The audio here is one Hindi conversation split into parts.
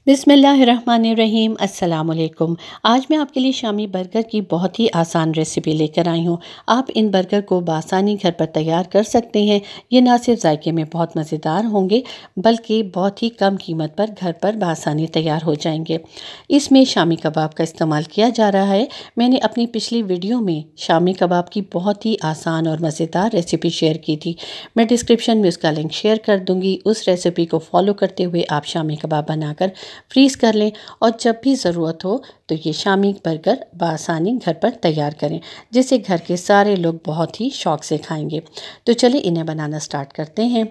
बिस्मिल्लाहिर्रहमानिर्रहीम। अस्सलाम वालेकुम। आज मैं आपके लिए शामी बर्गर की बहुत ही आसान रेसिपी लेकर आई हूँ। आप इन बर्गर को बआसानी घर पर तैयार कर सकते हैं। ये ना सिर्फ जायके में बहुत मज़ेदार होंगे बल्कि बहुत ही कम कीमत पर घर पर बआसानी तैयार हो जाएंगे। इसमें शामी कबाब का इस्तेमाल किया जा रहा है। मैंने अपनी पिछली वीडियो में शामी कबाब की बहुत ही आसान और मज़ेदार रेसिपी शेयर की थी। मैं डिस्क्रिप्शन में उसका लिंक शेयर कर दूँगी। उस रेसिपी को फॉलो करते हुए आप शामी कबाब बनाकर फ्रीज़ कर लें और जब भी ज़रूरत हो तो ये शामी बर्गर बआसानी घर पर तैयार करें, जिसे घर के सारे लोग बहुत ही शौक़ से खाएंगे। तो चलिए इन्हें बनाना स्टार्ट करते हैं।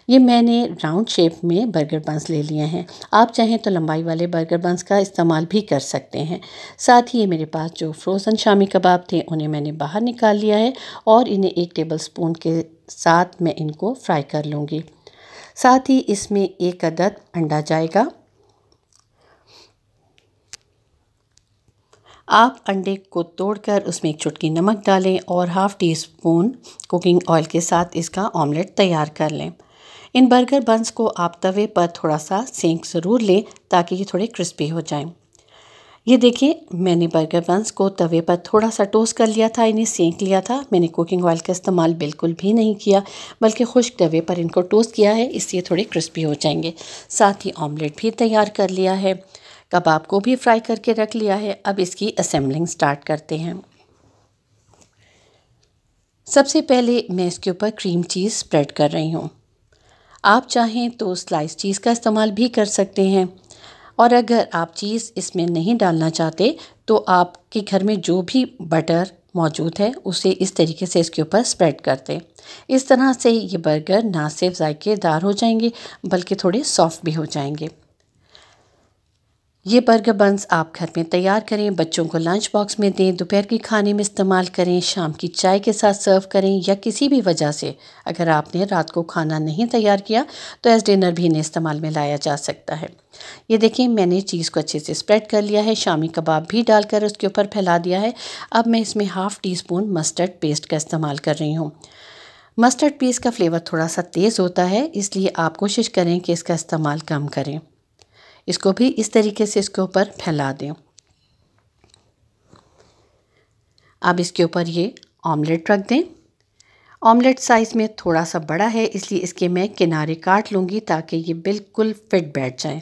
ये मैंने राउंड शेप में बर्गर बंस ले लिए हैं। आप चाहें तो लंबाई वाले बर्गर बंस का इस्तेमाल भी कर सकते हैं। साथ ही ये मेरे पास जो फ्रोज़न शामी कबाब थे उन्हें मैंने बाहर निकाल लिया है और इन्हें 1 टेबलस्पून के साथ मैं इनको फ्राई कर लूँगी। साथ ही इसमें 1 अदद अंडा जाएगा। आप अंडे को तोड़कर उसमें 1 चुटकी नमक डालें और half tea spoon cooking oil के साथ इसका ऑमलेट तैयार कर लें। इन बर्गर बंस को आप तवे पर थोड़ा सा सेंक ज़रूर लें ताकि ये थोड़े क्रिस्पी हो जाएं। ये देखिए, मैंने बर्गर बंस को तवे पर थोड़ा सा टोस्ट कर लिया था, इन्हें सेंक लिया था। मैंने कुकिंग ऑयल का इस्तेमाल बिल्कुल भी नहीं किया बल्कि खुश्क तवे पर इनको टोस्ट किया है, इससे थोड़े क्रिस्पी हो जाएंगे। साथ ही ऑमलेट भी तैयार कर लिया है, कबाब को भी फ्राई करके रख लिया है। अब इसकी असेंबलिंग स्टार्ट करते हैं। सबसे पहले मैं इसके ऊपर क्रीम चीज़ स्प्रेड कर रही हूँ। आप चाहें तो स्लाइस चीज़ का इस्तेमाल भी कर सकते हैं और अगर आप चीज़ इसमें नहीं डालना चाहते तो आपके घर में जो भी बटर मौजूद है उसे इस तरीके से इसके ऊपर स्प्रेड कर दें। इस तरह से ये बर्गर ना सिर्फ जायकेदार हो जाएंगे बल्कि थोड़े सॉफ्ट भी हो जाएंगे। ये बर्गर बंस आप घर में तैयार करें, बच्चों को लंच बॉक्स में दें, दोपहर के खाने में इस्तेमाल करें, शाम की चाय के साथ सर्व करें या किसी भी वजह से अगर आपने रात को खाना नहीं तैयार किया तो एज डिनर भी इन्हें इस्तेमाल में लाया जा सकता है। ये देखिए, मैंने चीज़ को अच्छे से स्प्रेड कर लिया है, शामी कबाब भी डालकर उसके ऊपर फैला दिया है। अब मैं इसमें half tea spoon mustard paste का इस्तेमाल कर रही हूँ। मस्टर्ड पेस्ट का फ्लेवर थोड़ा सा तेज़ होता है, इसलिए आप कोशिश करें कि इसका इस्तेमाल कम करें। इसको भी इस तरीके से इसके ऊपर फैला दें। अब इसके ऊपर ये ऑमलेट रख दें। ऑमलेट साइज़ में थोड़ा सा बड़ा है, इसलिए इसके मैं किनारे काट लूँगी ताकि ये बिल्कुल फिट बैठ जाए।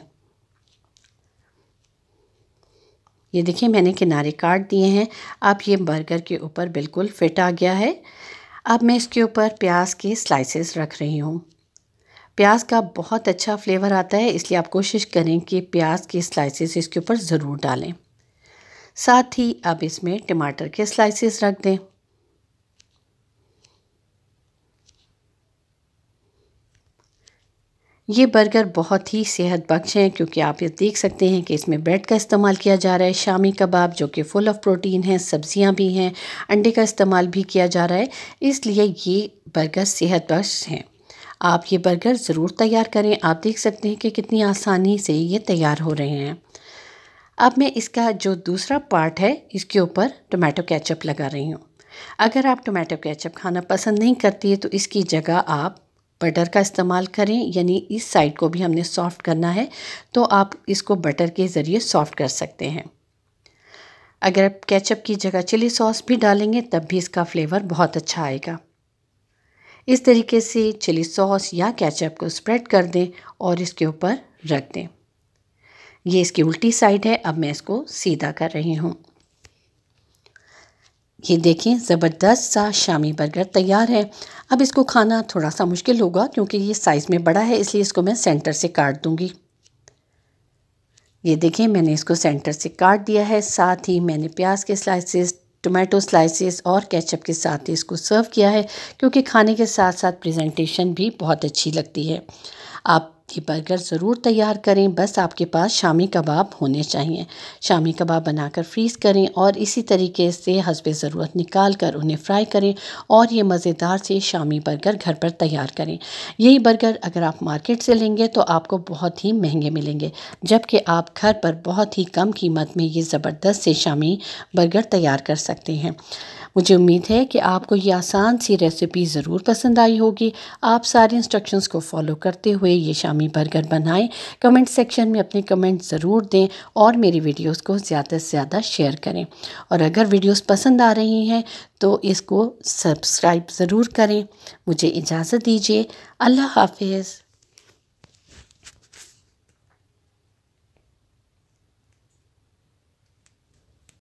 ये देखिए, मैंने किनारे काट दिए हैं। अब ये बर्गर के ऊपर बिल्कुल फिट आ गया है। अब मैं इसके ऊपर प्याज के स्लाइसेस रख रही हूँ। प्याज का बहुत अच्छा फ्लेवर आता है, इसलिए आप कोशिश करें कि प्याज के स्लाइसेस इसके ऊपर ज़रूर डालें। साथ ही अब इसमें टमाटर के स्लाइसेस रख दें। ये बर्गर बहुत ही सेहत बख्श हैं क्योंकि आप ये देख सकते हैं कि इसमें ब्रेड का इस्तेमाल किया जा रहा है, शामी कबाब जो कि फुल ऑफ प्रोटीन है, सब्जियां भी हैं, अंडे का इस्तेमाल भी किया जा रहा है, इसलिए ये बर्गर सेहत बख्श हैं। आप ये बर्गर ज़रूर तैयार करें। आप देख सकते हैं कि कितनी आसानी से ये तैयार हो रहे हैं। अब मैं इसका जो दूसरा पार्ट है इसके ऊपर टोमेटो केचप लगा रही हूँ। अगर आप टोमेटो केचप खाना पसंद नहीं करती है तो इसकी जगह आप बटर का इस्तेमाल करें, यानी इस साइड को भी हमने सॉफ़्ट करना है तो आप इसको बटर के ज़रिए सॉफ़्ट कर सकते हैं। अगर आप केचप की जगह चिली सॉस भी डालेंगे तब भी इसका फ्लेवर बहुत अच्छा आएगा। इस तरीके से चिली सॉस या केचप को स्प्रेड कर दें और इसके ऊपर रख दें। ये इसकी उल्टी साइड है, अब मैं इसको सीधा कर रही हूँ। ये देखें, ज़बरदस्त सा शामी बर्गर तैयार है। अब इसको खाना थोड़ा सा मुश्किल होगा क्योंकि ये साइज़ में बड़ा है, इसलिए इसको मैं सेंटर से काट दूँगी। ये देखें, मैंने इसको सेंटर से काट दिया है। साथ ही मैंने प्याज के स्लाइसेस, टोमेटो स्लाइसेस और केचप के साथ इसको सर्व किया है क्योंकि खाने के साथ साथ प्रेजेंटेशन भी बहुत अच्छी लगती है। आप ये बर्गर ज़रूर तैयार करें, बस आपके पास शामी कबाब होने चाहिए। शामी कबाब बनाकर फ्रीज़ करें और इसी तरीके से हस्बे ज़रूरत निकाल कर उन्हें फ्राई करें और ये मज़ेदार से शामी बर्गर घर पर तैयार करें। यही बर्गर अगर आप मार्केट से लेंगे तो आपको बहुत ही महंगे मिलेंगे, जबकि आप घर पर बहुत ही कम कीमत में ये ज़बरदस्त से शामी बर्गर तैयार कर सकते हैं। मुझे उम्मीद है कि आपको ये आसान सी रेसिपी ज़रूर पसंद आई होगी। आप सारे इंस्ट्रक्शंस को फॉलो करते हुए ये शामी बर्गर बनाएं। कमेंट सेक्शन में अपने कमेंट ज़रूर दें और मेरी वीडियोस को ज़्यादा से ज़्यादा शेयर करें। और अगर वीडियोस पसंद आ रही हैं तो इसको सब्सक्राइब ज़रूर करें। मुझे इजाज़त दीजिए। अल्लाह हाफिज़।